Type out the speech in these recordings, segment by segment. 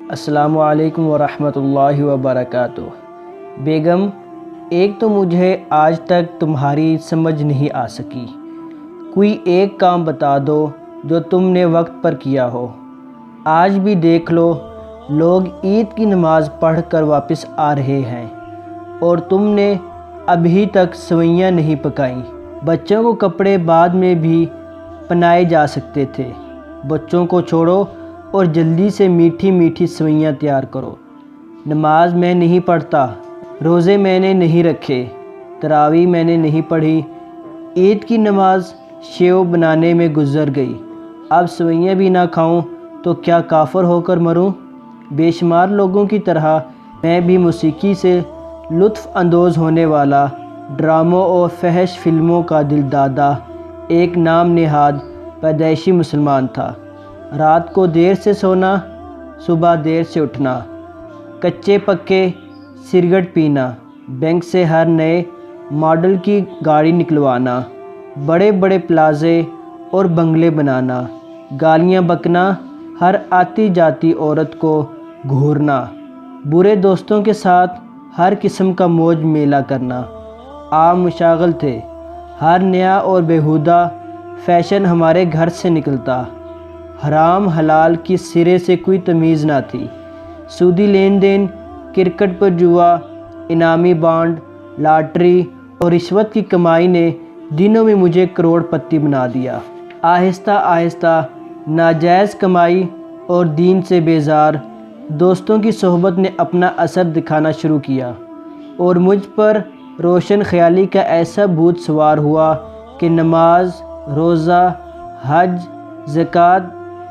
السلام علیکم ورحمۃ اللہ وبرکاتہ۔ بیگم، ایک تو مجھے آج تک تمہاری سمجھ نہیں آ سکی۔ کوئی ایک کام بتا دو جو تم نے وقت پر کیا ہو۔ آج بھی دیکھ لو، لوگ عید کی نماز پڑھ کر واپس آ رہے ہیں اور تم نے ابھی تک سوئیاں نہیں پکائیں۔ بچوں کو کپڑے بعد میں بھی پہنائے جا سکتے تھے۔ بچوں کو چھوڑو اور جلدی سے میٹھی میٹھی سوئیاں تیار کرو۔ نماز میں نہیں پڑھتا، روزے میں نے نہیں رکھے، تراویح میں نے نہیں پڑھی، عید کی نماز شیو بنانے میں گزر گئی، اب سوئیاں بھی نہ کھاؤں تو کیا کافر ہو کر مروں؟ بے شمار لوگوں کی طرح میں بھی موسیقی سے لطف اندوز ہونے والا، ڈراموں اور فحش فلموں کا دل دادا، ایک نام نہاد پیدائشی مسلمان تھا۔ رات کو دیر سے سونا، صبح دیر سے اٹھنا، کچے پکے سگریٹ پینا، بینک سے ہر نئے ماڈل کی گاڑی نکلوانا، بڑے بڑے پلازے اور بنگلے بنانا، گالیاں بکنا، ہر آتی جاتی عورت کو گھورنا، برے دوستوں کے ساتھ ہر قسم کا موج میلہ کرنا عام مشاغل تھے۔ ہر نیا اور بیہودہ فیشن ہمارے گھر سے نکلتا۔ حرام حلال کی سرے سے کوئی تمیز نہ تھی۔ سودی لین دین، کرکٹ پر جوا، انعامی بانڈ، لاٹری اور رشوت کی کمائی نے دنوں میں مجھے کروڑ پتی بنا دیا۔ آہستہ آہستہ ناجائز کمائی اور دین سے بیزار دوستوں کی صحبت نے اپنا اثر دکھانا شروع کیا اور مجھ پر روشن خیالی کا ایسا بھوت سوار ہوا کہ نماز، روزہ، حج، زکوٰۃ،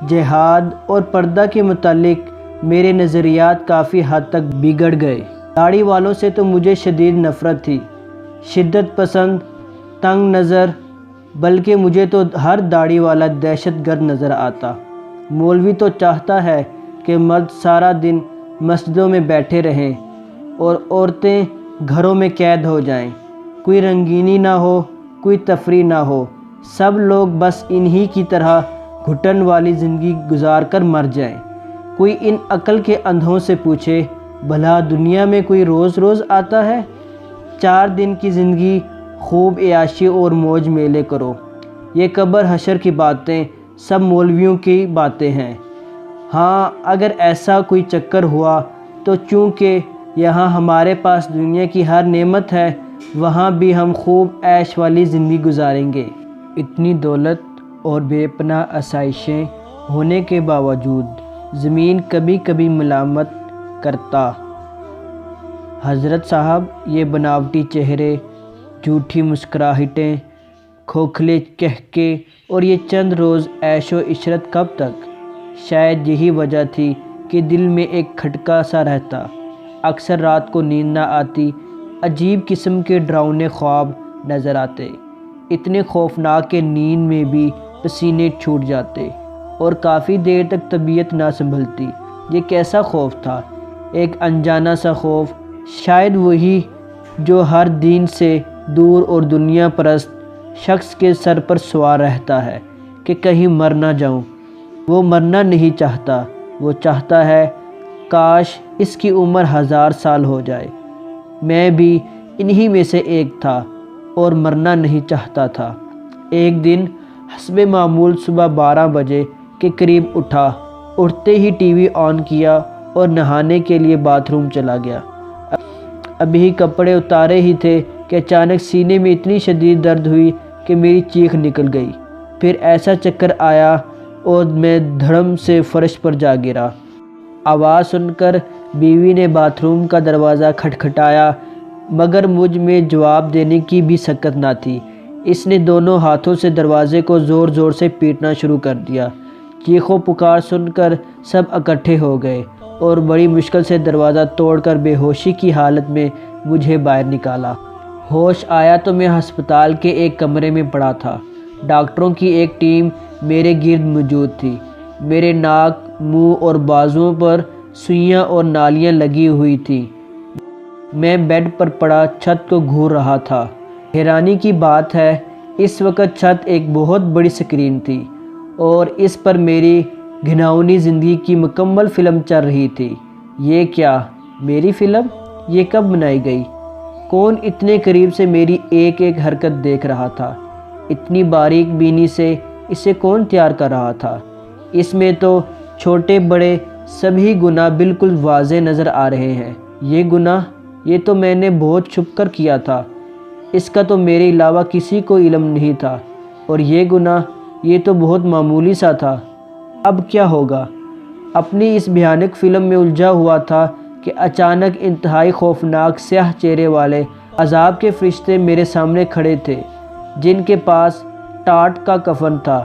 جہاد اور پردہ کے متعلق میرے نظریات کافی حد تک بگڑ گئے۔ داڑھی والوں سے تو مجھے شدید نفرت تھی، شدت پسند، تنگ نظر، بلکہ مجھے تو ہر داڑھی والا دہشت گرد نظر آتا۔ مولوی تو چاہتا ہے کہ مرد سارا دن مسجدوں میں بیٹھے رہیں اور عورتیں گھروں میں قید ہو جائیں، کوئی رنگینی نہ ہو، کوئی تفریح نہ ہو، سب لوگ بس انہی کی طرح گھٹن والی زندگی گزار کر مر جائیں۔ کوئی ان عقل کے اندھوں سے پوچھے، بھلا دنیا میں کوئی روز روز آتا ہے؟ 4 دن کی زندگی خوب عیاشی اور موج میلے کرو۔ یہ قبر حشر کی باتیں سب مولویوں کی باتیں ہیں۔ ہاں، اگر ایسا کوئی چکر ہوا تو چونکہ یہاں ہمارے پاس دنیا کی ہر نعمت ہے، وہاں بھی ہم خوب عیش والی زندگی گزاریں گے۔ اتنی دولت اور بے پناہ آسائشیں ہونے کے باوجود زمین کبھی کبھی ملامت کرتا، حضرت صاحب یہ بناوٹی چہرے، جھوٹی مسکراہٹیں، کھوکھلے کہکے اور یہ چند روز عیش و عشرت کب تک؟ شاید یہی وجہ تھی کہ دل میں ایک کھٹکا سا رہتا، اکثر رات کو نیند نہ آتی، عجیب قسم کے ڈراؤنے خواب نظر آتے، اتنے خوفناک کہ نیند میں بھی پسینے چھوٹ جاتے اور کافی دیر تک طبیعت نہ سنبھلتی۔ یہ کیسا خوف تھا؟ ایک انجانا سا خوف، شاید وہی جو ہر دین سے دور اور دنیا پرست شخص کے سر پر سوار رہتا ہے کہ کہیں مر نہ جاؤں۔ وہ مرنا نہیں چاہتا، وہ چاہتا ہے کاش اس کی عمر 1000 سال ہو جائے۔ میں بھی انہی میں سے ایک تھا اور مرنا نہیں چاہتا تھا۔ ایک دن حسب معمول صبح 12 بجے کے قریب اٹھا، اٹھتے ہی ٹی وی آن کیا اور نہانے کے لیے باتھ روم چلا گیا۔ ابھی کپڑے اتارے ہی تھے کہ اچانک سینے میں اتنی شدید درد ہوئی کہ میری چیخ نکل گئی۔ پھر ایسا چکر آیا اور میں دھڑم سے فرش پر جا گرا۔ آواز سن کر بیوی نے باتھ روم کا دروازہ کھٹکھٹایا، مگر مجھ میں جواب دینے کی بھی سکت نہ تھی۔ اس نے دونوں ہاتھوں سے دروازے کو زور زور سے پیٹنا شروع کر دیا۔ چیخ و پکار سن کر سب اکٹھے ہو گئے اور بڑی مشکل سے دروازہ توڑ کر بے ہوشی کی حالت میں مجھے باہر نکالا۔ ہوش آیا تو میں ہسپتال کے ایک کمرے میں پڑا تھا۔ ڈاکٹروں کی ایک ٹیم میرے گرد موجود تھی۔ میرے ناک، منہ اور بازوؤں پر سوئیاں اور نالیاں لگی ہوئی تھیں۔ میں بیڈ پر پڑا چھت کو گھور رہا تھا۔ حیرانی کی بات ہے، اس وقت چھت ایک بہت بڑی سکرین تھی اور اس پر میری گھناؤنی زندگی کی مکمل فلم چل رہی تھی۔ یہ کیا میری فلم؟ یہ کب بنائی گئی؟ کون اتنے قریب سے میری ایک ایک حرکت دیکھ رہا تھا؟ اتنی باریک بینی سے اسے کون تیار کر رہا تھا؟ اس میں تو چھوٹے بڑے سبھی گناہ بالکل واضح نظر آ رہے ہیں۔ یہ گناہ، یہ تو میں نے بہت چھپ کر کیا تھا، اس کا تو میرے علاوہ کسی کو علم نہیں تھا، اور یہ گناہ، یہ تو بہت معمولی سا تھا۔ اب کیا ہوگا؟ اپنی اس بھیانک فلم میں الجھا ہوا تھا کہ اچانک انتہائی خوفناک سیاہ چہرے والے عذاب کے فرشتے میرے سامنے کھڑے تھے، جن کے پاس ٹاٹ کا کفن تھا۔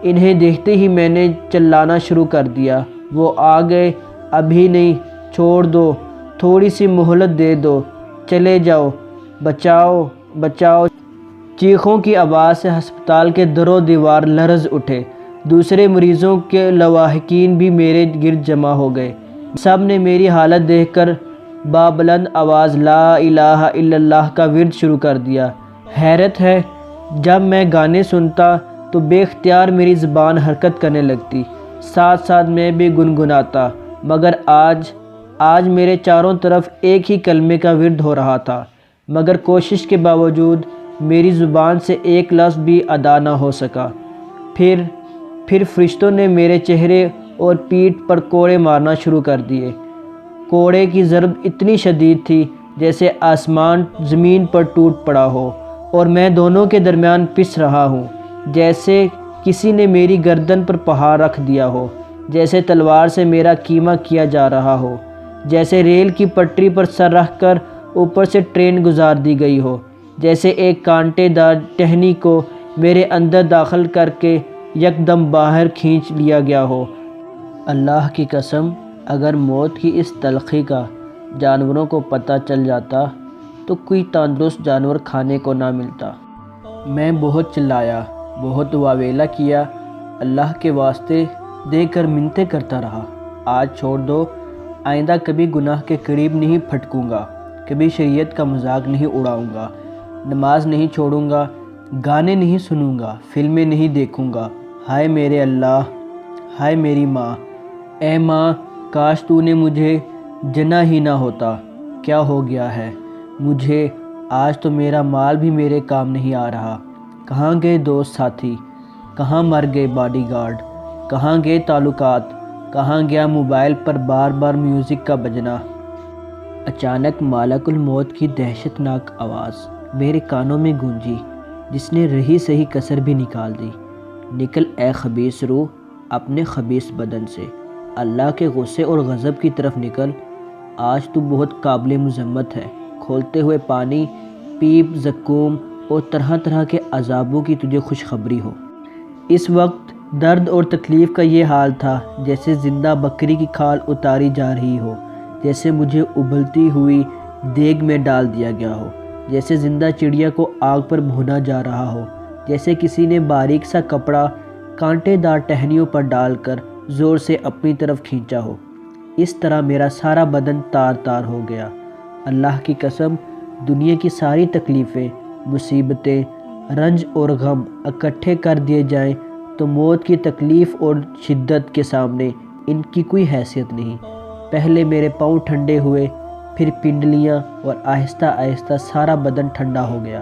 انہیں دیکھتے ہی میں نے چلانا شروع کر دیا، وہ آ گئے، ابھی نہیں، چھوڑ دو، تھوڑی سی مہلت دے دو، چلے جاؤ، بچاؤ بچاؤ۔ چیخوں کی آواز سے ہسپتال کے در و دیوار لرز اٹھے۔ دوسرے مریضوں کے لواحقین بھی میرے گرد جمع ہو گئے۔ سب نے میری حالت دیکھ کر بابلند آواز لا الہ الا اللہ کا ورد شروع کر دیا۔ حیرت ہے، جب میں گانے سنتا تو بے اختیار میری زبان حرکت کرنے لگتی، ساتھ ساتھ میں بھی گنگناتا، مگر آج میرے چاروں طرف ایک ہی کلمے کا ورد ہو رہا تھا، مگر کوشش کے باوجود میری زبان سے ایک لفظ بھی ادا نہ ہو سکا۔ پھر فرشتوں نے میرے چہرے اور پیٹھ پر کوڑے مارنا شروع کر دیے۔ کوڑے کی ضرب اتنی شدید تھی جیسے آسمان زمین پر ٹوٹ پڑا ہو، اور میں دونوں کے درمیان پس رہا ہوں، جیسے کسی نے میری گردن پر پہاڑ رکھ دیا ہو، جیسے تلوار سے میرا کیما کیا جا رہا ہو، جیسے ریل کی پٹری پر سر رکھ کر اوپر سے ٹرین گزار دی گئی ہو، جیسے ایک کانٹے دار ٹہنی کو میرے اندر داخل کر کے یکدم باہر کھینچ لیا گیا ہو۔ اللہ کی قسم، اگر موت کی اس تلخی کا جانوروں کو پتہ چل جاتا تو کوئی تندرست جانور کھانے کو نہ ملتا۔ میں بہت چلایا، بہت واویلا کیا، اللہ کے واسطے دے کر منتیں کرتا رہا، آج چھوڑ دو، آئندہ کبھی گناہ کے قریب نہیں پھٹکوں گا، کبھی شریعت کا مذاق نہیں اڑاؤں گا، نماز نہیں چھوڑوں گا، گانے نہیں سنوں گا، فلمیں نہیں دیکھوں گا۔ ہائے میرے اللہ، ہائے میری ماں، اے ماں، کاش تو نے مجھے جنا ہی نہ ہوتا۔ کیا ہو گیا ہے مجھے؟ آج تو میرا مال بھی میرے کام نہیں آ رہا۔ کہاں گئے دوست ساتھی؟ کہاں مر گئے باڈی گارڈ؟ کہاں گئے تعلقات؟ کہاں گیا موبائل پر بار بار میوزک کا بجنا؟ اچانک مالک الموت کی دہشت ناک آواز میرے کانوں میں گونجی، جس نے رہی سہی کسر بھی نکال دی۔ نکل اے خبیث روح اپنے خبیث بدن سے، اللہ کے غصے اور غضب کی طرف نکل۔ آج تو بہت قابل مذمت ہے۔ کھولتے ہوئے پانی، پیپ، زکوم اور طرح طرح کے عذابوں کی تجھے خوشخبری ہو۔ اس وقت درد اور تکلیف کا یہ حال تھا جیسے زندہ بکری کی کھال اتاری جا رہی ہو، جیسے مجھے ابلتی ہوئی دیگ میں ڈال دیا گیا ہو، جیسے زندہ چڑیا کو آگ پر بھونا جا رہا ہو، جیسے کسی نے باریک سا کپڑا کانٹے دار ٹہنیوں پر ڈال کر زور سے اپنی طرف کھینچا ہو۔ اس طرح میرا سارا بدن تار تار ہو گیا۔ اللہ کی قسم، دنیا کی ساری تکلیفیں، مصیبتیں، رنج اور غم اکٹھے کر دیے جائیں تو موت کی تکلیف اور شدت کے سامنے ان کی کوئی حیثیت نہیں۔ پہلے میرے پاؤں ٹھنڈے ہوئے، پھر پنڈلیاں، اور آہستہ آہستہ سارا بدن ٹھنڈا ہو گیا۔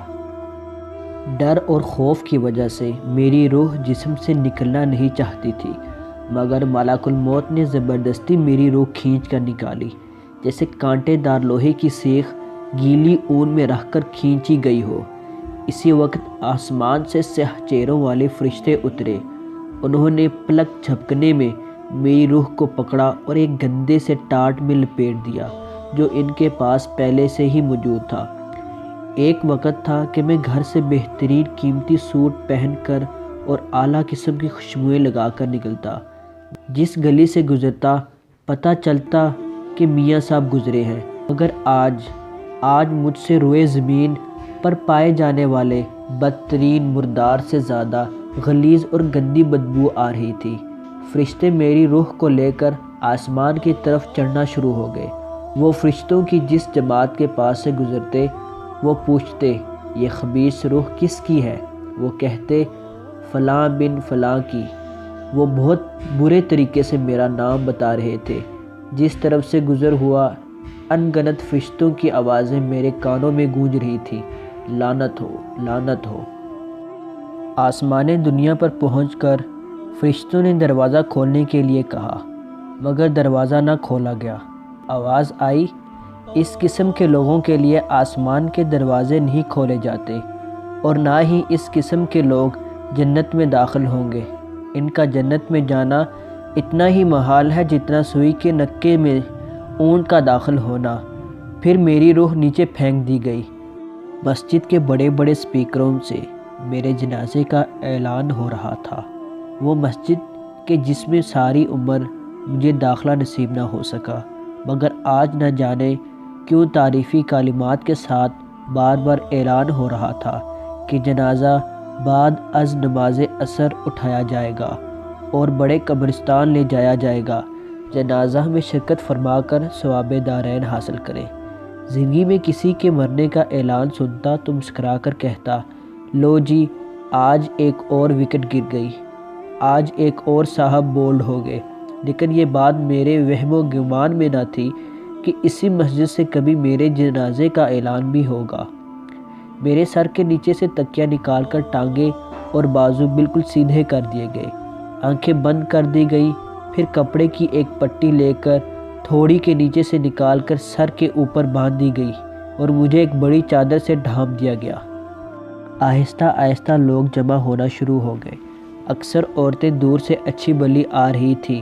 ڈر اور خوف کی وجہ سے میری روح جسم سے نکلنا نہیں چاہتی تھی، مگر ملک الموت نے زبردستی میری روح کھینچ کر نکالی، جیسے کانٹے دار لوہے کی سیخ گیلی اون میں رکھ کر کھینچی گئی ہو۔ اسی وقت آسمان سے سیاہ چہروں والے فرشتے اترے۔ انہوں نے پلک جھپکنے میں میری روح کو پکڑا اور ایک گندے سے ٹاٹ میں لپیٹ دیا جو ان کے پاس پہلے سے ہی موجود تھا۔ ایک وقت تھا کہ میں گھر سے بہترین قیمتی سوٹ پہن کر اور اعلیٰ قسم کی خوشبوئیں لگا کر نکلتا۔ جس گلی سے گزرتا پتہ چلتا کہ میاں صاحب گزرے ہیں، مگر آج مجھ سے روئے زمین پر پائے جانے والے بدترین مردار سے زیادہ غلیظ اور گندی بدبو آ رہی تھی۔ فرشتے میری روح کو لے کر آسمان کی طرف چڑھنا شروع ہو گئے۔ وہ فرشتوں کی جس جماعت کے پاس سے گزرتے، وہ پوچھتے یہ خبیث روح کس کی ہے؟ وہ کہتے فلاں بن فلاں کی۔ وہ بہت برے طریقے سے میرا نام بتا رہے تھے۔ جس طرف سے گزر ہوا ان گنت فرشتوں کی آوازیں میرے کانوں میں گونج رہی تھی، لعنت ہو، لعنت ہو۔ آسمان دنیا پر پہنچ کر فرشتوں نے دروازہ کھولنے کے لیے کہا، مگر دروازہ نہ کھولا گیا۔ آواز آئی، اس قسم کے لوگوں کے لیے آسمان کے دروازے نہیں کھولے جاتے، اور نہ ہی اس قسم کے لوگ جنت میں داخل ہوں گے۔ ان کا جنت میں جانا اتنا ہی محال ہے جتنا سوئی کے نکے میں اونٹ کا داخل ہونا۔ پھر میری روح نیچے پھینک دی گئی۔ مسجد کے بڑے بڑے سپیکروں سے میرے جنازے کا اعلان ہو رہا تھا۔ وہ مسجد کہ جس میں ساری عمر مجھے داخلہ نصیب نہ ہو سکا، مگر آج نہ جانے کیوں تعریفی کلمات کے ساتھ بار بار اعلان ہو رہا تھا کہ جنازہ بعد از نماز عصر اٹھایا جائے گا اور بڑے قبرستان لے جایا جائے گا، جنازہ میں شرکت فرما کر ثواب دارین حاصل کریں۔ زندگی میں کسی کے مرنے کا اعلان سنتا تو مسکرا کر کہتا، لو جی، آج ایک اور وکٹ گر گئی، آج ایک اور صاحب بولڈ ہو گئے۔ لیکن یہ بات میرے وہم و گمان میں نہ تھی کہ اسی مسجد سے کبھی میرے جنازے کا اعلان بھی ہوگا۔ میرے سر کے نیچے سے تکیہ نکال کر ٹانگیں اور بازو بالکل سیدھے کر دیے گئے، آنکھیں بند کر دی گئی، پھر کپڑے کی ایک پٹی لے کر تھوڑی کے نیچے سے نکال کر سر کے اوپر باندھ دی گئی اور مجھے ایک بڑی چادر سے ڈھانپ دیا گیا۔ آہستہ آہستہ لوگ جمع ہونا شروع ہو گئے۔ اکثر عورتیں دور سے اچھی بلی آ رہی تھی،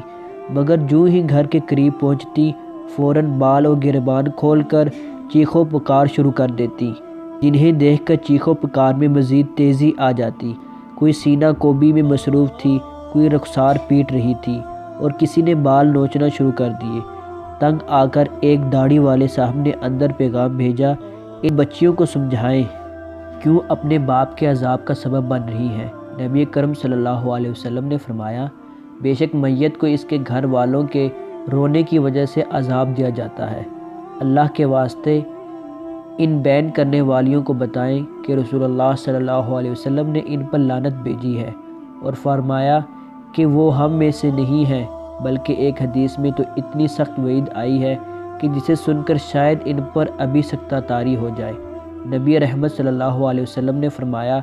مگر جو ہی گھر کے قریب پہنچتی فوراً بال و گریبان کھول کر چیخ و پکار شروع کر دیتی، جنہیں دیکھ کر چیخ و پکار میں مزید تیزی آ جاتی۔ کوئی سینہ کوبی میں مصروف تھی، کوئی رخسار پیٹ رہی تھی، اور کسی نے بال نوچنا شروع کر دیے۔ تنگ آ کر ایک داڑھی والے صاحب نے اندر پیغام بھیجا، ان بچیوں کو سمجھائیں کیوں اپنے باپ کے عذاب کا سبب بن رہی ہیں۔ نبی کرم صلی اللہ علیہ وسلم نے فرمایا، بے شک میت کو اس کے گھر والوں کے رونے کی وجہ سے عذاب دیا جاتا ہے۔ اللہ کے واسطے ان بین کرنے والیوں کو بتائیں کہ رسول اللہ صلی اللہ علیہ وسلم نے ان پر لعنت بھیجی ہے اور فرمایا کہ وہ ہم میں سے نہیں ہیں، بلکہ ایک حدیث میں تو اتنی سخت وعید آئی ہے کہ جسے سن کر شاید ان پر ابھی سکتہ طاری ہو جائے۔ نبی رحمت صلی اللہ علیہ وسلم نے فرمایا،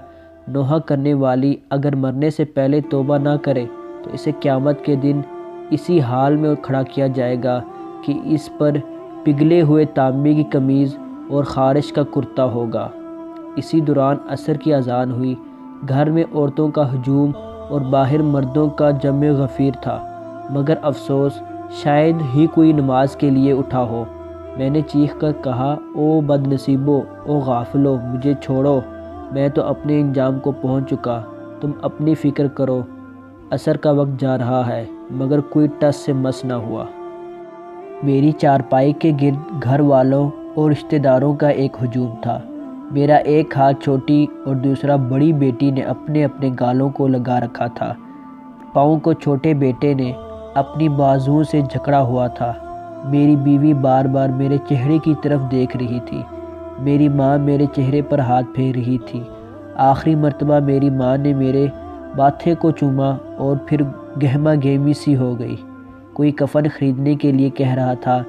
نوحہ کرنے والی اگر مرنے سے پہلے توبہ نہ کرے تو اسے قیامت کے دن اسی حال میں کھڑا کیا جائے گا کہ اس پر پگھلے ہوئے تانبے کی قمیض اور خارش کا کرتا ہوگا۔ اسی دوران عصر کی اذان ہوئی۔ گھر میں عورتوں کا ہجوم اور باہر مردوں کا جمع غفیر تھا، مگر افسوس شاید ہی کوئی نماز کے لیے اٹھا ہو۔ میں نے چیخ کر کہا، او بد نصیبو، او غافلو، مجھے چھوڑو، میں تو اپنے انجام کو پہنچ چکا، تم اپنی فکر کرو۔ عصر کا وقت جا رہا ہے، مگر کوئی ٹس سے مس نہ ہوا۔ میری چارپائی کے گرد گھر والوں اور رشتہ داروں کا ایک ہجوم تھا۔ میرا ایک ہاتھ چھوٹی اور دوسرا بڑی بیٹی نے اپنے اپنے گالوں کو لگا رکھا تھا، پاؤں کو چھوٹے بیٹے نے اپنی بازوؤں سے جکڑا ہوا تھا۔ میری بیوی بار بار میرے چہرے کی طرف دیکھ رہی تھی۔ میری ماں میرے چہرے پر ہاتھ پھیر رہی تھی۔ آخری مرتبہ میری ماں نے میرے ماتھے کو چوما اور پھر گہما گہمی سی ہو گئی۔ کوئی کفن خریدنے کے لیے کہہ رہا تھا،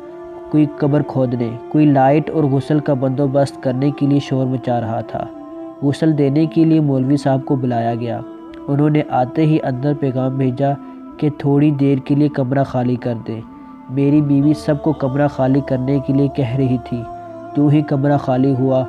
کوئی قبر کھودنے، کوئی لائٹ اور غسل کا بندوبست کرنے کے لیے شور مچا رہا تھا۔ غسل دینے کے لیے مولوی صاحب کو بلایا گیا۔ انہوں نے آتے ہی اندر پیغام بھیجا کہ تھوڑی دیر کے لیے کمرہ خالی کر دیں۔ میری بیوی سب کو کمرہ خالی کرنے کے لیے کہہ رہی تھی۔ جو ہی کمرہ خالی ہوا،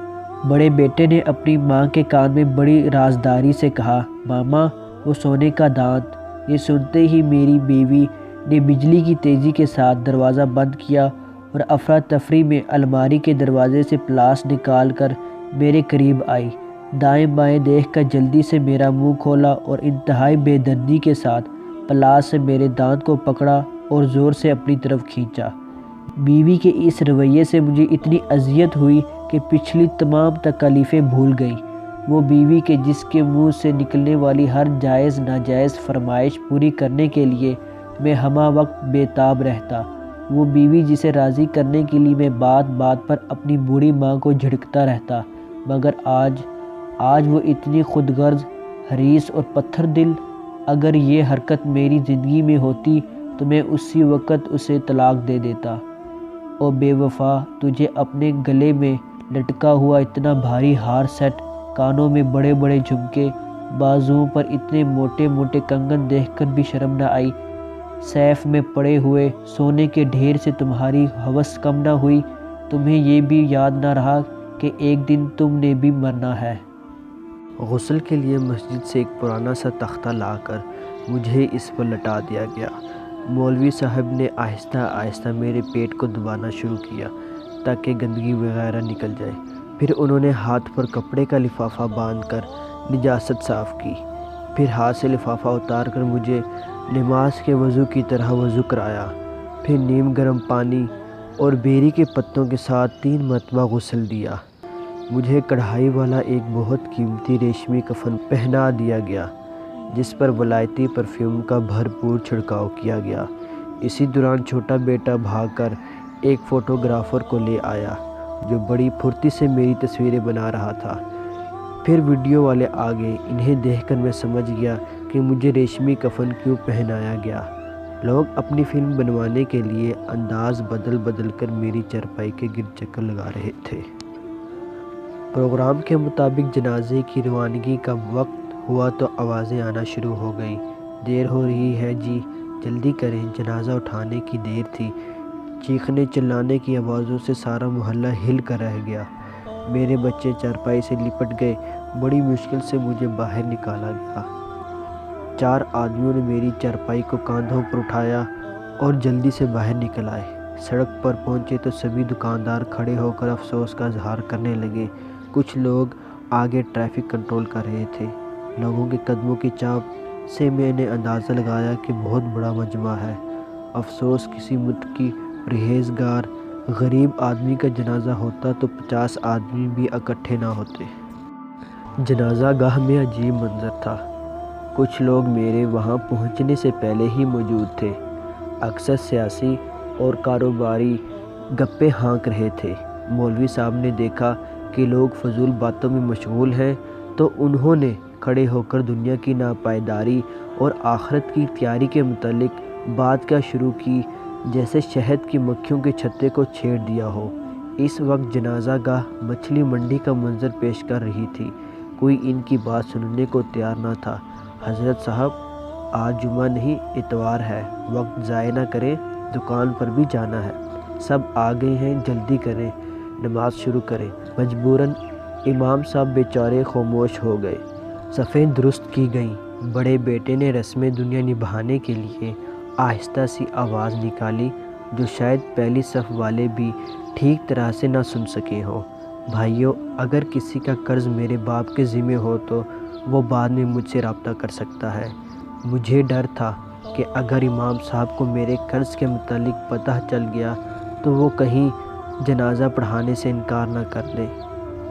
بڑے بیٹے نے اپنی ماں کے کان میں بڑی رازداری سے کہا، ماما وہ سونے کا دانت۔ یہ سنتے ہی میری بیوی نے بجلی کی تیزی کے ساتھ دروازہ بند کیا اور افراتفری میں الماری کے دروازے سے پلاس نکال کر میرے قریب آئی۔ دائیں بائیں دیکھ کر جلدی سے میرا منہ کھولا اور انتہائی بے دردی کے ساتھ پلاس سے میرے دانت کو پکڑا اور زور سے اپنی طرف کھینچا۔ بیوی کے اس رویے سے مجھے اتنی اذیت ہوئی کہ پچھلی تمام تکالیفیں بھول گئی۔ وہ بیوی کے جس کے منہ سے نکلنے والی ہر جائز ناجائز فرمائش پوری کرنے کے لیے میں ہمہ وقت بے تاب رہتا، وہ بیوی جسے راضی کرنے کے لیے میں بات بات پر اپنی بوڑھی ماں کو جھڑکتا رہتا، مگر آج وہ اتنی خود غرض، حریص اور پتھر دل۔ اگر یہ حرکت میری زندگی میں ہوتی تو میں اسی وقت اسے طلاق دے دیتا۔ او بے وفا، تجھے اپنے گلے میں لٹکا ہوا اتنا بھاری ہار سیٹ، کانوں میں بڑے بڑے جھمکے، بازوؤں پر اتنے موٹے موٹے کنگن دیکھ کر بھی شرم نہ آئی؟ سیف میں پڑے ہوئے سونے کے ڈھیر سے تمہاری ہوس کم نہ ہوئی؟ تمہیں یہ بھی یاد نہ رہا کہ ایک دن تم نے بھی مرنا ہے؟ غسل کے لیے مسجد سے ایک پرانا سا تختہ لا کر مجھے اس پر لٹا دیا گیا۔ مولوی صاحب نے آہستہ آہستہ میرے پیٹ کو دبانا شروع کیا تاکہ گندگی وغیرہ نکل جائے۔ پھر انہوں نے ہاتھ پر کپڑے کا لفافہ باندھ کر نجاست صاف کی۔ پھر ہاتھ سے لفافہ اتار کر مجھے نماز کے وضو کی طرح وضو کرایا۔ پھر نیم گرم پانی اور بیری کے پتوں کے ساتھ 3 مرتبہ غسل دیا۔ مجھے کڑھائی والا ایک بہت قیمتی ریشمی کفن پہنا دیا گیا جس پر ولایتی پرفیوم کا بھرپور چھڑکاؤ کیا گیا۔ اسی دوران چھوٹا بیٹا بھاگ کر ایک فوٹوگرافر کو لے آیا جو بڑی پھرتی سے میری تصویریں بنا رہا تھا۔ پھر ویڈیو والے آ گئے۔ انہیں دیکھ کر میں سمجھ گیا کہ مجھے ریشمی کفن کیوں پہنایا گیا۔ لوگ اپنی فلم بنوانے کے لیے انداز بدل بدل کر میری چارپائی کے گرد چکر لگا رہے تھے۔ پروگرام کے مطابق جنازے کی روانگی کا وقت ہوا تو آوازیں آنا شروع ہو گئیں، دیر ہو رہی ہے جی، جلدی کریں، جنازہ اٹھانے کی دیر تھی۔ چیخنے چلانے کی آوازوں سے سارا محلہ ہل کر رہ گیا۔ میرے بچے چارپائی سے لپٹ گئے۔ بڑی مشکل سے مجھے باہر نکالا گیا۔ 4 آدمیوں نے میری چارپائی کو کاندھوں پر اٹھایا اور جلدی سے باہر نکل آئے۔ سڑک پر پہنچے تو سبھی دکاندار کھڑے ہو کر افسوس کا اظہار کرنے لگے۔ کچھ لوگ آگے ٹریفک کنٹرول کر رہے تھے۔ لوگوں کے قدموں کی چاپ سے میں نے اندازہ لگایا کہ بہت بڑا مجمع ہے۔ افسوس کسی متقی پرہیزگار غریب آدمی کا جنازہ ہوتا تو 50 آدمی بھی اکٹھے نہ ہوتے۔ جنازہ گاہ میں عجیب منظر تھا۔ کچھ لوگ میرے وہاں پہنچنے سے پہلے ہی موجود تھے۔ اکثر سیاسی اور کاروباری گپے ہانک رہے تھے۔ مولوی صاحب نے دیکھا کہ لوگ فضول باتوں میں مشغول ہیں تو انہوں نے کھڑے ہو کر دنیا کی ناپائیداری اور آخرت کی تیاری کے متعلق بات کیا شروع کی جیسے شہد کی مکھیوں کے چھتے کو چھیڑ دیا ہو۔ اس وقت جنازہ گاہ مچھلی منڈی کا منظر پیش کر رہی تھی۔ کوئی ان کی بات سننے کو تیار نہ تھا۔ حضرت صاحب، آج جمعہ نہیں، اتوار ہے، وقت ضائع نہ کریں، دکان پر بھی جانا ہے۔ سب آ گئے ہیں، جلدی کریں، نماز شروع کریں۔ مجبوراً امام صاحب بیچارے خاموش ہو گئے۔ صفیں درست کی گئیں۔ بڑے بیٹے نے رسم دنیا نبھانے کے لیے آہستہ سی آواز نکالی جو شاید پہلی صف والے بھی ٹھیک طرح سے نہ سن سکے ہوں۔ بھائیو، اگر کسی کا قرض میرے باپ کے ذمہ ہو تو وہ بعد میں مجھ سے رابطہ کر سکتا ہے۔ مجھے ڈر تھا کہ اگر امام صاحب کو میرے قرض کے متعلق پتہ چل گیا تو وہ کہیں جنازہ پڑھانے سے انکار نہ کر دیں۔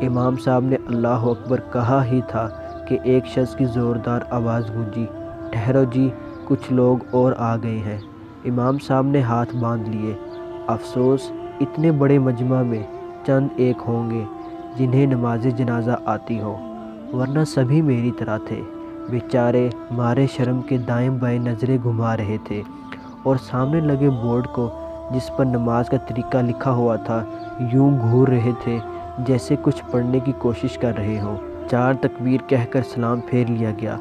امام صاحب نے اللہ اکبر کہا ہی تھا کہ ایک شخص کی زوردار آواز گونجی، ٹھہرو جی، کچھ لوگ اور آ گئے ہیں۔ امام صاحب نے ہاتھ باندھ لیے۔ افسوس، اتنے بڑے مجمع میں چند ایک ہوں گے جنہیں نماز جنازہ آتی ہو، ورنہ سبھی میری طرح تھے۔ بیچارے مارے شرم کے دائیں بائیں نظریں گھما رہے تھے اور سامنے لگے بورڈ کو جس پر نماز کا طریقہ لکھا ہوا تھا یوں گھور رہے تھے جیسے کچھ پڑھنے کی کوشش کر رہے ہوں۔ 4 تکبیر کہہ کر سلام پھیر لیا گیا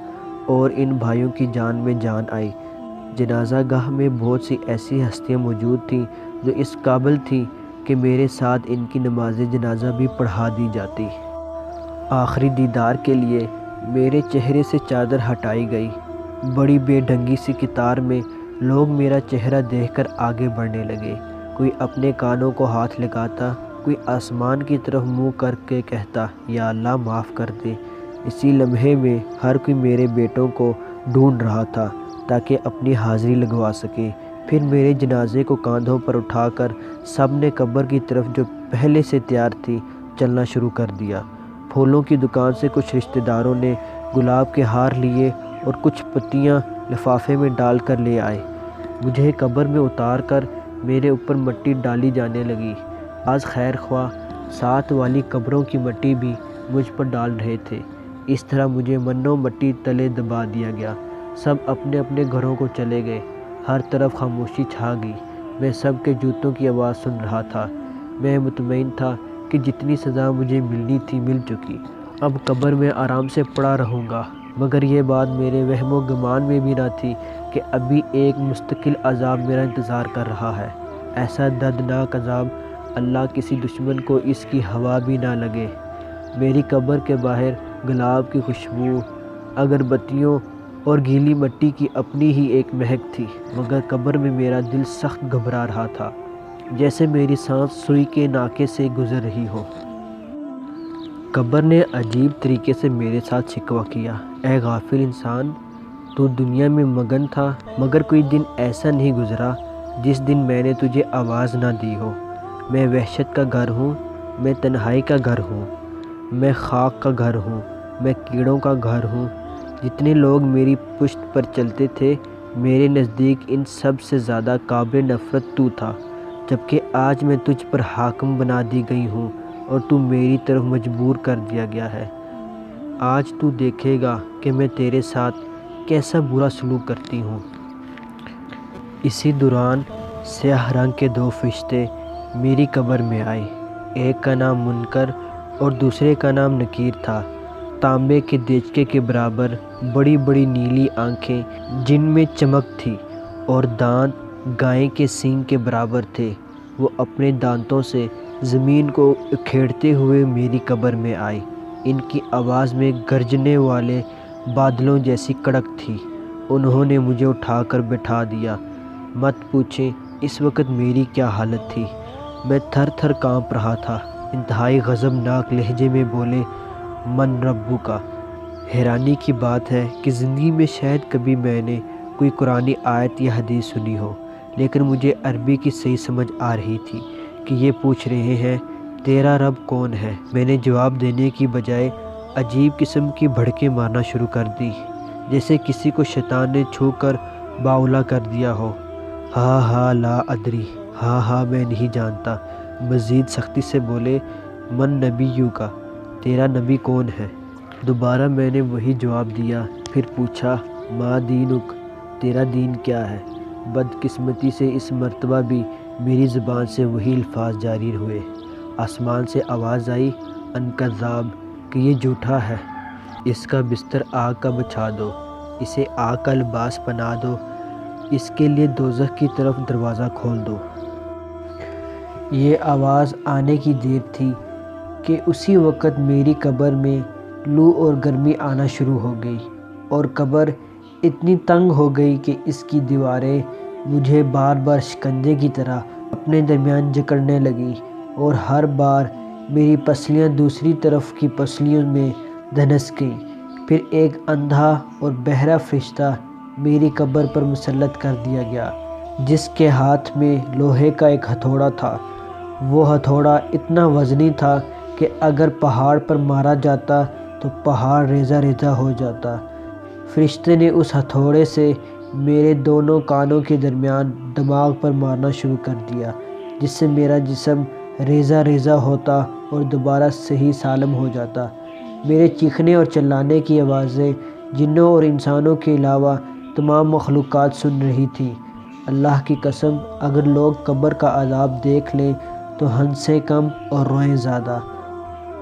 اور ان بھائیوں کی جان میں جان آئی۔ جنازہ گاہ میں بہت سی ایسی ہستیاں موجود تھیں جو اس قابل تھیں کہ میرے ساتھ ان کی نماز جنازہ بھی پڑھا دی جاتی۔ آخری دیدار کے لیے میرے چہرے سے چادر ہٹائی گئی۔ بڑی بے ڈھنگی سی قطار میں لوگ میرا چہرہ دیکھ کر آگے بڑھنے لگے۔ کوئی اپنے کانوں کو ہاتھ لگاتا، کوئی آسمان کی طرف منہ کر کے کہتا، یا اللہ معاف کر دے۔ اسی لمحے میں ہر کوئی میرے بیٹوں کو ڈھونڈ رہا تھا تاکہ اپنی حاضری لگوا سکے۔ پھر میرے جنازے کو کاندھوں پر اٹھا کر سب نے قبر کی طرف جو پہلے سے تیار تھی چلنا شروع کر دیا۔ پھولوں کی دکان سے کچھ رشتہ داروں نے گلاب کے ہار لیے اور کچھ پتیاں لفافے میں ڈال کر لے آئے۔ مجھے قبر میں اتار کر میرے اوپر مٹی ڈالی جانے لگی۔ بعض خیر خواہ ساتھ والی قبروں کی مٹی بھی مجھ پر ڈال رہے تھے۔ اس طرح مجھے منو مٹی تلے دبا دیا گیا۔ سب اپنے اپنے گھروں کو چلے گئے۔ ہر طرف خاموشی چھا گئی۔ میں سب کے جوتوں کی آواز سن رہا تھا۔ میں مطمئن تھا کہ جتنی سزا مجھے ملنی تھی مل چکی، اب قبر میں آرام سے پڑا رہوں گا۔ مگر یہ بات میرے وہم و گمان میں بھی نہ تھی کہ ابھی ایک مستقل عذاب میرا انتظار کر رہا ہے۔ ایسا دردناک عذاب اللہ کسی دشمن کو اس کی ہوا بھی نہ لگے۔ میری قبر کے باہر گلاب کی خوشبو، اگربتیوں اور گیلی مٹی کی اپنی ہی ایک مہک تھی، مگر قبر میں میرا دل سخت گھبرا رہا تھا، جیسے میری سانس سوئی کے ناکے سے گزر رہی ہو۔ قبر نے عجیب طریقے سے میرے ساتھ شکوہ کیا، اے غافل انسان، تو دنیا میں مگن تھا، مگر کوئی دن ایسا نہیں گزرا جس دن میں نے تجھے آواز نہ دی ہو۔ میں وحشت کا گھر ہوں، میں تنہائی کا گھر ہوں، میں خاک کا گھر ہوں، میں کیڑوں کا گھر ہوں۔ جتنے لوگ میری پشت پر چلتے تھے، میرے نزدیک ان سب سے زیادہ قابل نفرت تو تھا، جبکہ آج میں تجھ پر حاکم بنا دی گئی ہوں اور تو میری طرف مجبور کر دیا گیا ہے۔ آج تو دیکھے گا کہ میں تیرے ساتھ کیسا برا سلوک کرتی ہوں۔ اسی دوران سیاہ رنگ کے دو فرشتے میری قبر میں آئے۔ ایک کا نام منکر اور دوسرے کا نام نکیر تھا۔ تانبے کے دیچکے کے برابر بڑی بڑی نیلی آنکھیں جن میں چمک تھی، اور دانت گائے کے سینگ کے برابر تھے۔ وہ اپنے دانتوں سے زمین کو اکھیڑتے ہوئے میری قبر میں آئے۔ ان کی آواز میں گرجنے والے بادلوں جیسی کڑک تھی۔ انہوں نے مجھے اٹھا کر بٹھا دیا۔ مت پوچھیں اس وقت میری کیا حالت تھی۔ میں تھر تھر کانپ رہا تھا۔ انتہائی غضبناک لہجے میں بولے، من ربو کا۔ حیرانی کی بات ہے کہ زندگی میں شاید کبھی میں نے کوئی قرآنی آیت یا حدیث سنی ہو، لیکن مجھے عربی کی صحیح سمجھ آ رہی تھی کہ یہ پوچھ رہے ہیں تیرا رب کون ہے۔ میں نے جواب دینے کی بجائے عجیب قسم کی بھڑکیں مارنا شروع کر دی، جیسے کسی کو شیطان نے چھو کر باولا کر دیا ہو۔ ہاں لا ادری، ہاں میں نہیں جانتا۔ مزید سختی سے بولے، من نبیو کا، تیرا نبی کون ہے؟ دوبارہ میں نے وہی جواب دیا۔ پھر پوچھا، ما دینک، تیرا دین کیا ہے؟ بدقسمتی سے اس مرتبہ بھی میری زبان سے وہی الفاظ جاری ہوئے۔ آسمان سے آواز آئی، ان کذاب، کہ یہ جھوٹا ہے۔ اس کا بستر آگ کا بچھا دو، اسے آگ کا لباس پہنا دو، اس کے لیے دوزخ کی طرف دروازہ کھول دو۔ یہ آواز آنے کی دیر تھی کہ اسی وقت میری قبر میں لو اور گرمی آنا شروع ہو گئی، اور قبر اتنی تنگ ہو گئی کہ اس کی دیواریں مجھے بار بار شکنجے کی طرح اپنے درمیان جکڑنے لگیں، اور ہر بار میری پسلیاں دوسری طرف کی پسلیوں میں دھنس گئیں۔ پھر ایک اندھا اور بہرا فرشتہ میری قبر پر مسلط کر دیا گیا، جس کے ہاتھ میں لوہے کا ایک ہتھوڑا تھا۔ وہ ہتھوڑا اتنا وزنی تھا کہ اگر پہاڑ پر مارا جاتا تو پہاڑ ریزہ ریزہ ہو جاتا۔ فرشتے نے اس ہتھوڑے سے میرے دونوں کانوں کے درمیان دماغ پر مارنا شروع کر دیا، جس سے میرا جسم ریزہ ریزہ ہوتا اور دوبارہ صحیح سالم ہو جاتا۔ میرے چیخنے اور چلانے کی آوازیں جنوں اور انسانوں کے علاوہ تمام مخلوقات سن رہی تھیں۔ اللہ کی قسم، اگر لوگ قبر کا عذاب دیکھ لیں تو ہنسیں کم اور روئیں زیادہ،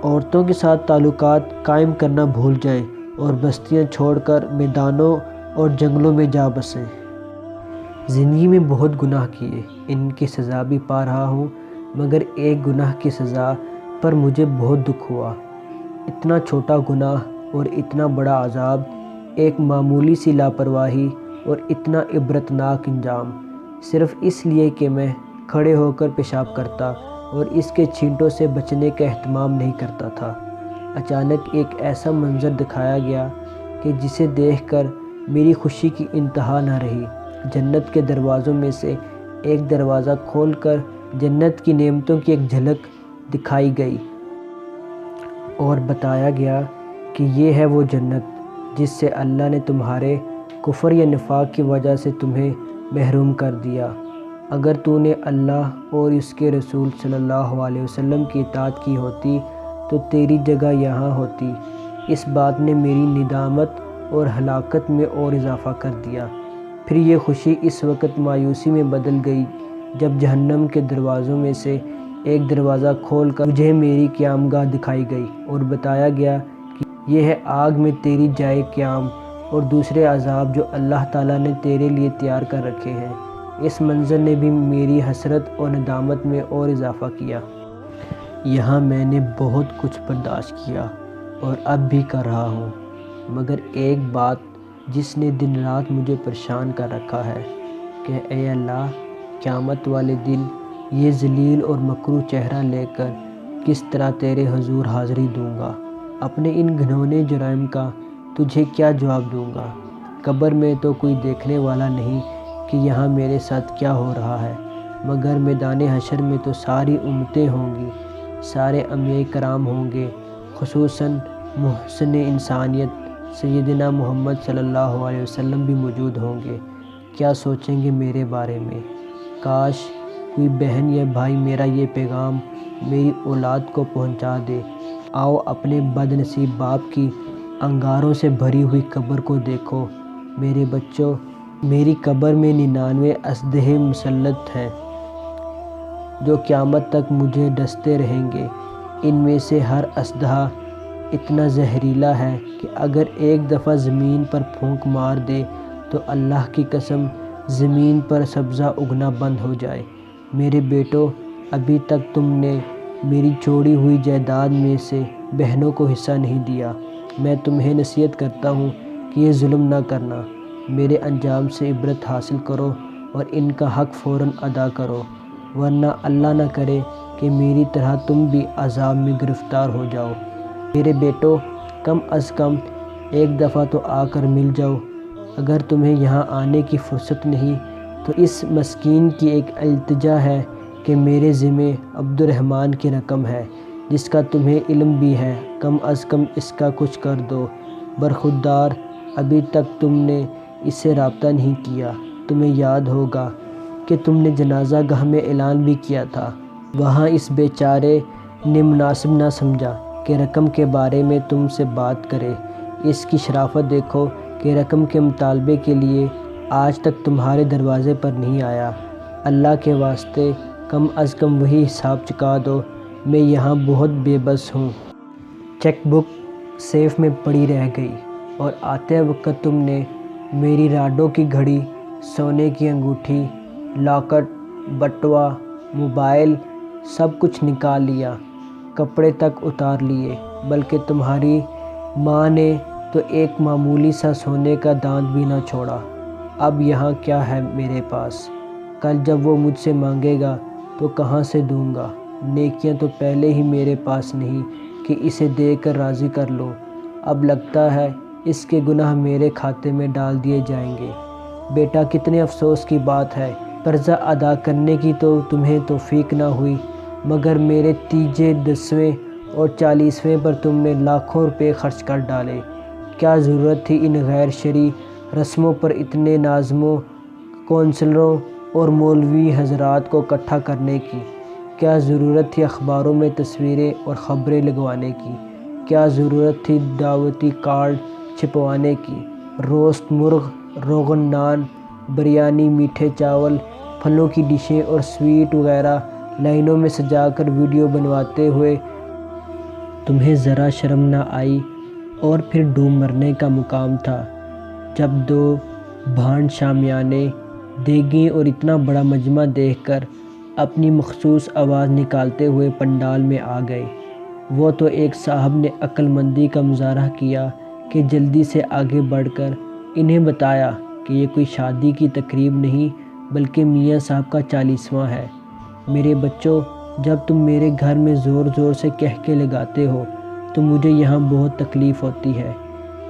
عورتوں کے ساتھ تعلقات قائم کرنا بھول جائیں اور بستیاں چھوڑ کر میدانوں اور جنگلوں میں جا بسیں۔ زندگی میں بہت گناہ کیے، ان کی سزا بھی پا رہا ہوں، مگر ایک گناہ کی سزا پر مجھے بہت دکھ ہوا۔ اتنا چھوٹا گناہ اور اتنا بڑا عذاب، ایک معمولی سی لاپرواہی اور اتنا عبرتناک انجام، صرف اس لیے کہ میں کھڑے ہو کر پیشاب کرتا اور اس کے چھینٹوں سے بچنے کا اہتمام نہیں کرتا تھا۔ اچانک ایک ایسا منظر دکھایا گیا کہ جسے دیکھ کر میری خوشی کی انتہا نہ رہی۔ جنت کے دروازوں میں سے ایک دروازہ کھول کر جنت کی نعمتوں کی ایک جھلک دکھائی گئی، اور بتایا گیا کہ یہ ہے وہ جنت جس سے اللہ نے تمہارے کفر یا نفاق کی وجہ سے تمہیں محروم کر دیا۔ اگر تو نے اللہ اور اس کے رسول صلی اللہ علیہ وسلم کی اطاعت کی ہوتی تو تیری جگہ یہاں ہوتی۔ اس بات نے میری ندامت اور ہلاکت میں اور اضافہ کر دیا۔ پھر یہ خوشی اس وقت مایوسی میں بدل گئی جب جہنم کے دروازوں میں سے ایک دروازہ کھول کر مجھے میری قیامگاہ دکھائی گئی اور بتایا گیا کہ یہ ہے آگ میں تیری جائے قیام اور دوسرے عذاب جو اللہ تعالیٰ نے تیرے لیے تیار کر رکھے ہیں۔ اس منظر نے بھی میری حسرت اور ندامت میں اور اضافہ کیا۔ یہاں میں نے بہت کچھ برداشت کیا اور اب بھی کر رہا ہوں، مگر ایک بات جس نے دن رات مجھے پریشان کر رکھا ہے کہ اے اللہ، قیامت والے دن یہ ذلیل اور مکروہ چہرہ لے کر کس طرح تیرے حضور حاضری دوں گا؟ اپنے ان گھنونے جرائم کا تجھے کیا جواب دوں گا؟ قبر میں تو کوئی دیکھنے والا نہیں کہ یہاں میرے ساتھ کیا ہو رہا ہے، مگر میدان حشر میں تو ساری امتیں ہوں گی، سارے انبیاء کرام ہوں گے، خصوصاً محسن انسانیت سیدنا محمد صلی اللہ علیہ وسلم بھی موجود ہوں گے۔ کیا سوچیں گے میرے بارے میں؟ کاش کوئی بہن یا بھائی میرا یہ پیغام میری اولاد کو پہنچا دے۔ آؤ اپنے بد نصیب باپ کی انگاروں سے بھری ہوئی قبر کو دیکھو۔ میرے بچوں، میری قبر میں 99 اسلحے مسلط ہیں جو قیامت تک مجھے ڈستے رہیں گے۔ ان میں سے ہر اسلحہ اتنا زہریلا ہے کہ اگر ایک دفعہ زمین پر پھونک مار دے تو اللہ کی قسم زمین پر سبزہ اگنا بند ہو جائے۔ میرے بیٹو، ابھی تک تم نے میری چھوڑی ہوئی جائیداد میں سے بہنوں کو حصہ نہیں دیا۔ میں تمہیں نصیحت کرتا ہوں کہ یہ ظلم نہ کرنا، میرے انجام سے عبرت حاصل کرو اور ان کا حق فوراً ادا کرو، ورنہ اللہ نہ کرے کہ میری طرح تم بھی عذاب میں گرفتار ہو جاؤ۔ میرے بیٹو، کم از کم ایک دفعہ تو آ کر مل جاؤ۔ اگر تمہیں یہاں آنے کی فرصت نہیں تو اس مسکین کی ایک التجا ہے کہ میرے ذمے عبد الرحمن کی رقم ہے جس کا تمہیں علم بھی ہے، کم از کم اس کا کچھ کر دو۔ برخودار، ابھی تک تم نے اس سے رابطہ نہیں کیا۔ تمہیں یاد ہوگا کہ تم نے جنازہ گاہ میں اعلان بھی کیا تھا، وہاں اس بیچارے نے مناسب نہ سمجھا کہ رقم کے بارے میں تم سے بات کرے۔ اس کی شرافت دیکھو کہ رقم کے مطالبے کے لیے آج تک تمہارے دروازے پر نہیں آیا۔ اللہ کے واسطے کم از کم وہی حساب چکا دو، میں یہاں بہت بے بس ہوں۔ چیک بک سیف میں پڑی رہ گئی اور آتے وقت تم نے میری راڈوں کی گھڑی، سونے کی انگوٹھی، لاکٹ، بٹوا، موبائل سب کچھ نکال لیا، کپڑے تک اتار لیے، بلکہ تمہاری ماں نے تو ایک معمولی سا سونے کا دانت بھی نہ چھوڑا۔ اب یہاں کیا ہے میرے پاس؟ کل جب وہ مجھ سے مانگے گا تو کہاں سے دوں گا؟ نیکیاں تو پہلے ہی میرے پاس نہیں کہ اسے دے کر راضی کر لوں۔ اب لگتا ہے اس کے گناہ میرے کھاتے میں ڈال دیے جائیں گے۔ بیٹا، کتنے افسوس کی بات ہے، قرضہ ادا کرنے کی تو تمہیں توفیق نہ ہوئی، مگر میرے تیجے، 10ویں اور 40ویں پر تم نے لاکھوں روپے خرچ کر ڈالے۔ کیا ضرورت تھی ان غیر شرعی رسموں پر اتنے ناظموں، کونسلروں اور مولوی حضرات کو اکٹھا کرنے کی؟ کیا ضرورت تھی اخباروں میں تصویریں اور خبریں لگوانے کی؟ کیا ضرورت تھی دعوتی کارڈ چھپوانے کی؟ روسٹ مرغ، روغن نان، بریانی، میٹھے چاول، پھلوں کی ڈشیں اور سویٹ وغیرہ لائنوں میں سجا کر ویڈیو بنواتے ہوئے تمہیں ذرا شرم نہ آئی؟ اور پھر ڈوب مرنے کا مقام تھا جب 2 بھانڈ شامیانے، دیگیں اور اتنا بڑا مجمع دیکھ کر اپنی مخصوص آواز نکالتے ہوئے پنڈال میں آ گئے۔ وہ تو ایک صاحب نے عقل مندی کا مظاہرہ کیا کہ جلدی سے آگے بڑھ کر انہیں بتایا کہ یہ کوئی شادی کی تقریب نہیں بلکہ میاں صاحب کا 40واں ہے۔ میرے بچوں، جب تم میرے گھر میں زور زور سے کہکے لگاتے ہو تو مجھے یہاں بہت تکلیف ہوتی ہے۔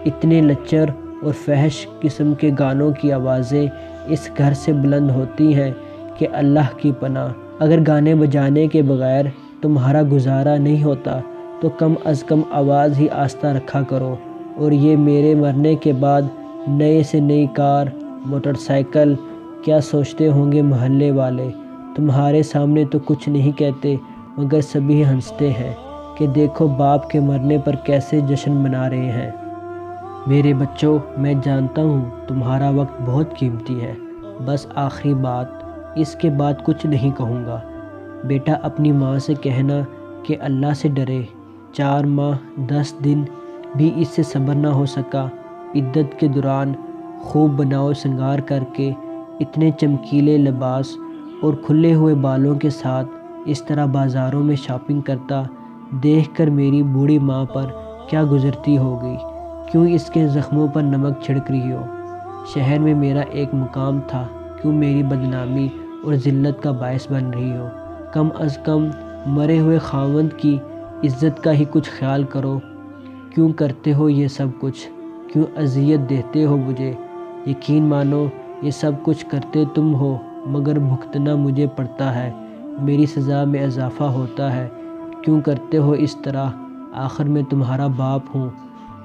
اتنے لچر اور فحش قسم کے گانوں کی آوازیں اس گھر سے بلند ہوتی ہیں کہ اللہ کی پناہ، اگر گانے بجانے کے بغیر تمہارا گزارا نہیں ہوتا تو کم از کم آواز ہی آہستہ رکھا کرو۔ اور یہ میرے مرنے کے بعد نئے سے نئی کار، موٹر سائیکل، کیا سوچتے ہوں گے محلے والے؟ تمہارے سامنے تو کچھ نہیں کہتے مگر سبھی ہنستے ہیں کہ دیکھو باپ کے مرنے پر کیسے جشن منا رہے ہیں۔ میرے بچوں، میں جانتا ہوں تمہارا وقت بہت قیمتی ہے، بس آخری بات، اس کے بعد کچھ نہیں کہوں گا۔ بیٹا، اپنی ماں سے کہنا کہ اللہ سے ڈرے۔ 4 ماہ 10 دن بھی اس سے صبر نہ ہو سکا۔ عدت کے دوران خوب بناؤ سنگار کر کے، اتنے چمکیلے لباس اور کھلے ہوئے بالوں کے ساتھ اس طرح بازاروں میں شاپنگ کرتا دیکھ کر میری بوڑھی ماں پر کیا گزرتی ہوگی؟ کیوں اس کے زخموں پر نمک چھڑک رہی ہو؟ شہر میں میرا ایک مقام تھا، کیوں میری بدنامی اور ذلت کا باعث بن رہی ہو؟ کم از کم مرے ہوئے خاوند کی عزت کا ہی کچھ خیال کرو۔ کیوں کرتے ہو یہ سب کچھ؟ کیوں اذیت دیتے ہو مجھے؟ یقین مانو یہ سب کچھ کرتے تم ہو، مگر بھگتنا مجھے پڑتا ہے، میری سزا میں اضافہ ہوتا ہے۔ کیوں کرتے ہو اس طرح؟ آخر میں تمہارا باپ ہوں۔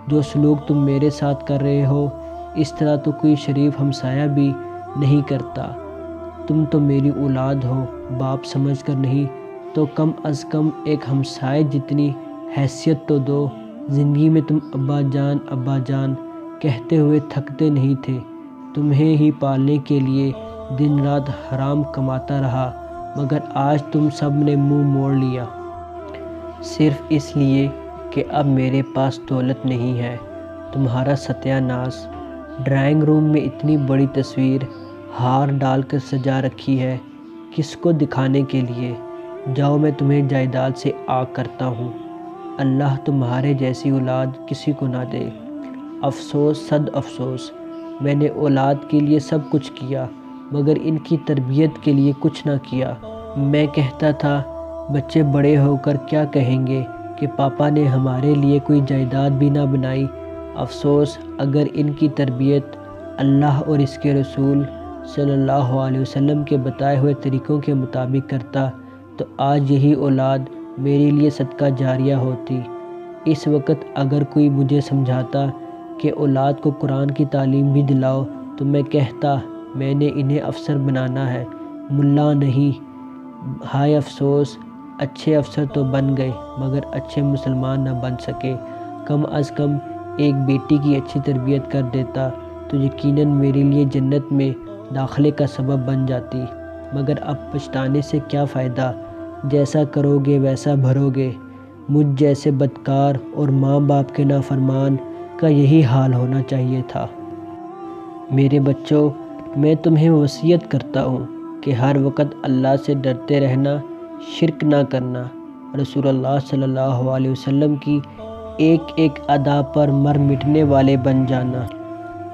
جو سلوک تم میرے ساتھ کر رہے ہو، اس طرح تو کوئی شریف ہمسایہ بھی نہیں کرتا۔ تم تو میری اولاد ہو، باپ سمجھ کر نہیں تو کم از کم ایک ہمسائے جتنی حیثیت تو دو۔ زندگی میں تم ابا جان ابا جان کہتے ہوئے تھکتے نہیں تھے۔ تمہیں ہی پالنے کے لیے دن رات حرام کماتا رہا، مگر آج تم سب نے منہ موڑ لیا، صرف اس لیے کہ اب میرے پاس دولت نہیں ہے۔ تمہارا ستیہ ناس۔ ڈرائنگ روم میں اتنی بڑی تصویر ہار ڈال کر سجا رکھی ہے، کس کو دکھانے کے لیے؟ جاؤ، میں تمہیں جائیداد سے آگ کرتا ہوں۔ اللہ تمہارے جیسی اولاد کسی کو نہ دے۔ افسوس، صد افسوس، میں نے اولاد کے لیے سب کچھ کیا، مگر ان کی تربیت کے لیے کچھ نہ کیا۔ میں کہتا تھا بچے بڑے ہو کر کیا کہیں گے کہ پاپا نے ہمارے لیے کوئی جائیداد بھی نہ بنائی۔ افسوس، اگر ان کی تربیت اللہ اور اس کے رسول صلی اللہ علیہ وسلم کے بتائے ہوئے طریقوں کے مطابق کرتا تو آج یہی اولاد میرے لیے صدقہ جاریہ ہوتی۔ اس وقت اگر کوئی مجھے سمجھاتا کہ اولاد کو قرآن کی تعلیم بھی دلاؤ تو میں کہتا میں نے انہیں افسر بنانا ہے، ملا نہیں۔ ہائے افسوس، اچھے افسر تو بن گئے مگر اچھے مسلمان نہ بن سکے۔ کم از کم ایک بیٹی کی اچھی تربیت کر دیتا تو یقیناً میرے لیے جنت میں داخلے کا سبب بن جاتی، مگر اب پچھتانے سے کیا فائدہ؟ جیسا کرو گے ویسا بھرو گے۔ مجھ جیسے بدکار اور ماں باپ کے نافرمان کا یہی حال ہونا چاہیے تھا۔ میرے بچوں، میں تمہیں وصیت کرتا ہوں کہ ہر وقت اللہ سے ڈرتے رہنا، شرک نہ کرنا، رسول اللہ صلی اللہ علیہ وسلم کی ایک ایک ادا پر مر مٹنے والے بن جانا،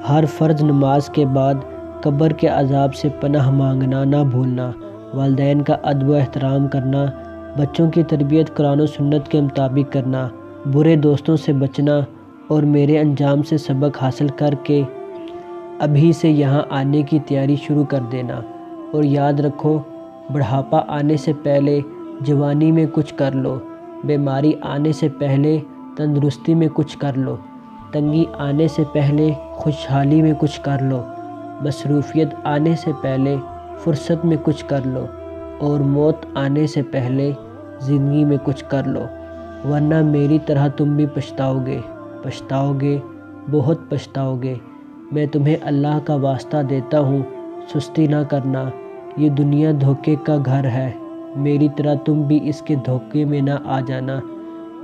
ہر فرض نماز کے بعد قبر کے عذاب سے پناہ مانگنا نہ بھولنا، والدین کا ادب و احترام کرنا، بچوں کی تربیت قرآن و سنت کے مطابق کرنا، برے دوستوں سے بچنا اور میرے انجام سے سبق حاصل کر کے ابھی سے یہاں آنے کی تیاری شروع کر دینا۔ اور یاد رکھو، بڑھاپا آنے سے پہلے جوانی میں کچھ کر لو، بیماری آنے سے پہلے تندرستی میں کچھ کر لو، تنگی آنے سے پہلے خوشحالی میں کچھ کر لو، مصروفیت آنے سے پہلے فرصت میں کچھ کر لو، اور موت آنے سے پہلے زندگی میں کچھ کر لو، ورنہ میری طرح تم بھی پچھتاؤ گے، پچھتاؤ گے، بہت پچھتاؤ گے۔ میں تمہیں اللہ کا واسطہ دیتا ہوں، سستی نہ کرنا، یہ دنیا دھوکے کا گھر ہے، میری طرح تم بھی اس کے دھوکے میں نہ آ جانا۔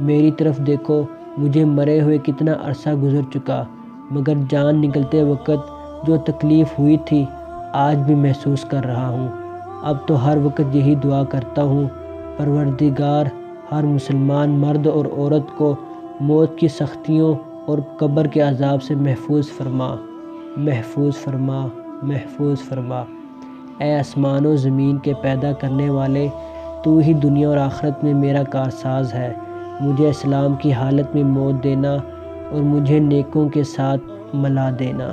میری طرف دیکھو، مجھے مرے ہوئے کتنا عرصہ گزر چکا، مگر جان نکلتے وقت جو تکلیف ہوئی تھی آج بھی محسوس کر رہا ہوں۔ اب تو ہر وقت یہی دعا کرتا ہوں، پروردگار ہر مسلمان مرد اور عورت کو موت کی سختیوں اور قبر کے عذاب سے محفوظ فرما، محفوظ فرما، محفوظ فرما۔ اے آسمان و زمین کے پیدا کرنے والے، تو ہی دنیا اور آخرت میں میرا کارساز ہے۔ مجھے اسلام کی حالت میں موت دینا اور مجھے نیکوں کے ساتھ ملا دینا۔